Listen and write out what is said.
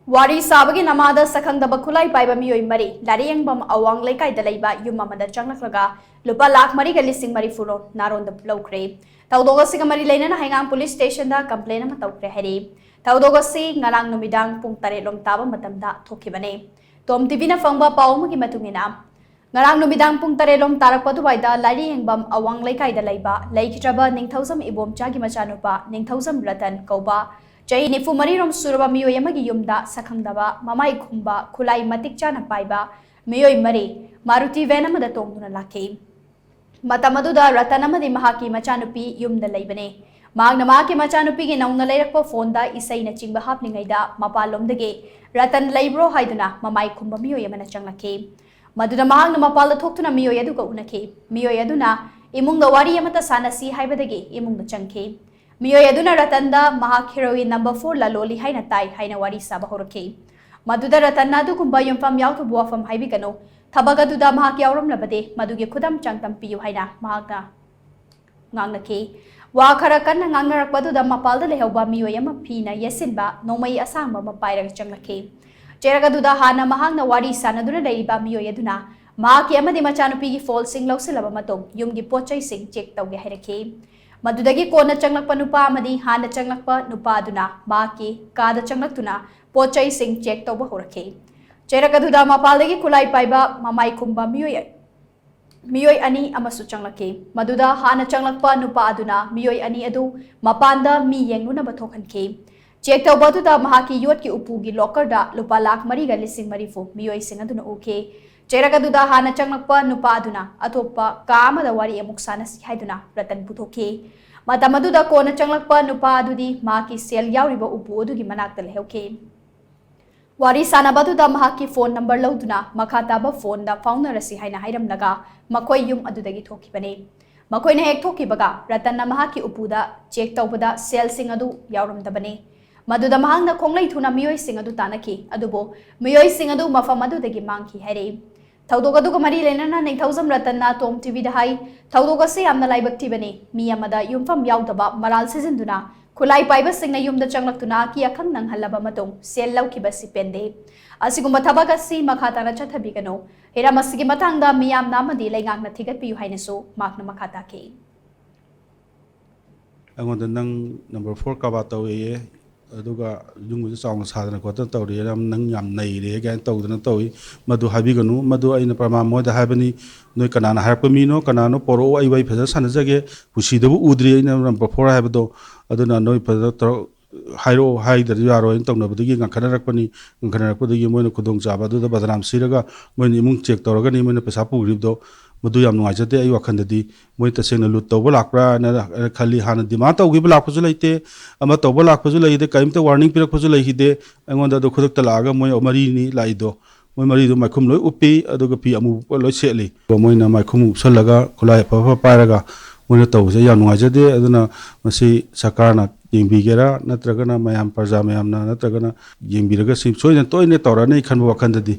Wari shabagi amada shakkhangdaba Khutlai Paiba Meeoi mari Lairikyengbam Awang Leikai leiba yum amada changlaklaga Lupa lakh lishing Naronda Loukhre Thoudok leinana Heingang Police Station da complain ama toukhre hairi Thoudok ngarang numidang pung tarelom taba matamda thokhibane TOMTV na fangba pau magi matungina ngarang numidang pung tarelom tarakpa duwaida Lairikyengbam Awang Leikai leiba leikitraba ningthausam ibom chagi machanupa ningthausam ratan kauba Jai nifu marirom suraba Meeoi amagi yumda shakkhangdaba mamai khumba Khutlai matik chana paiba Meeoi mari Maruti van amada tongduna lakhe matamaduda ratan amadi mahaki machanupi yumda leibane magna mahaki machanupi gi naungna leirakpa phone da isai na chingba haplingaida mapalomdage ratan leibro haiduna mamai khumba Meeoi amana changlakhe maduda mahangna mapalda thoktuna Meeoi aduga unakhe Meeoi aduna imungda wari amata sanasi haibadage imungda changkhe Meeoi aduna ratanda mahak heroine number 4 la loli haina tai haina wari saba horake maduda ratanna du kumba yumfam yautu buafam haibi kano thabaga duda mahak yauram labade maduge khudam changtam piyu haina mahakna ngangnake wa khara kanna ngangnarakpaduda mapalda lehauba Meeoi ama phina yesinba nomai asangba mapairaga changlake cheraga duda hana mahangna wari sanaduna leiba Meeoi aduna mahaki amadi machanupigi fall sing lausilaba matong yumgi pochai sing check tauge hairake Madudagi kona changlakpa nupa amadi hana changlakpa nupa aduna maki kada changlaktuna pochai sing check tauba horake cherakaduda mapaldagi Khutlai Paiba mamai khumba Meeoi ani amasu changlake maduda hana changlakpa nupa aduna Meeoi ani adu mapanda mi yengnuna bathokhanke check tauba duda mahaki yot ki upugi locker da lupa lakh lishing marifu Meeoi sing aduna okay Cherakaduda hana changlakpa nupa aduna atopa kamada wari amuk sanasi haiduna ratan puthoke matamaduda kona changlakpa nupa adudi maki sel yauriba upu adugi manakta lehauke wari sanabaduda mahaki phone number lauduna makhataba phone da faunarasi haina hairamlaga makoi yum adudagi thokibane makoina hek thokibaga ratanna mahaki upuda check tawbada sel sing adu yauramdabane maduda mahangna khonglai thuna Meeoi sing adu tanaki adubo Meeoi sing adu mafam adudagi mangki haire Thoudok aduga mari leinana ningthausam ratanna TOMTV da hai Thoudok ase yamna laibak thibane mi amada yumfam yaudaba maral sijinduna Khutlai Paiba singna yumda changlaktuna ki akhang nang halaba matong sel laukiba si pende asigumba thabak asi makhatana chathabigano hera masigi matangda miyam namadi leingakna thigatpiyu hainasu makna makhata ke angonda nang number 4 ka ba tawe aduga jungu song sadana ko tan tawri ram nang yam nei re gan tawdana tawi madu habiganu madu aina prama moda habani noi kanana harpa mino kanano poro ai wai phaja sanajage husidabu udri aina number 4 habado aduna noi phaja hairo haidar yaro in tawnabudagi ngakhanarakkani ngakhanarakkudagi moina khudong chaba du da badram siraga moina imung check tawraga ni moina pesa pugribdo madu yam nuaijate ai wakhandadi moi tasena lut tawba lakra na khali hana dima tawgiba lakpaju leite ama tawba lakpaju leide kaimta warning pirakpaju leihide angonda do khudok talaga moi mari ni laido moi mari do maikhum loi upi aduga pi amu loi seli moina maikhum upsalaga Khutlai Paiba pairaga moina tawse yam nuaijade aduna masi sakarna yengbigera natragana mayam parja mayamna natragana yengbiraga sim soina toine tawrani khanba wakhandadi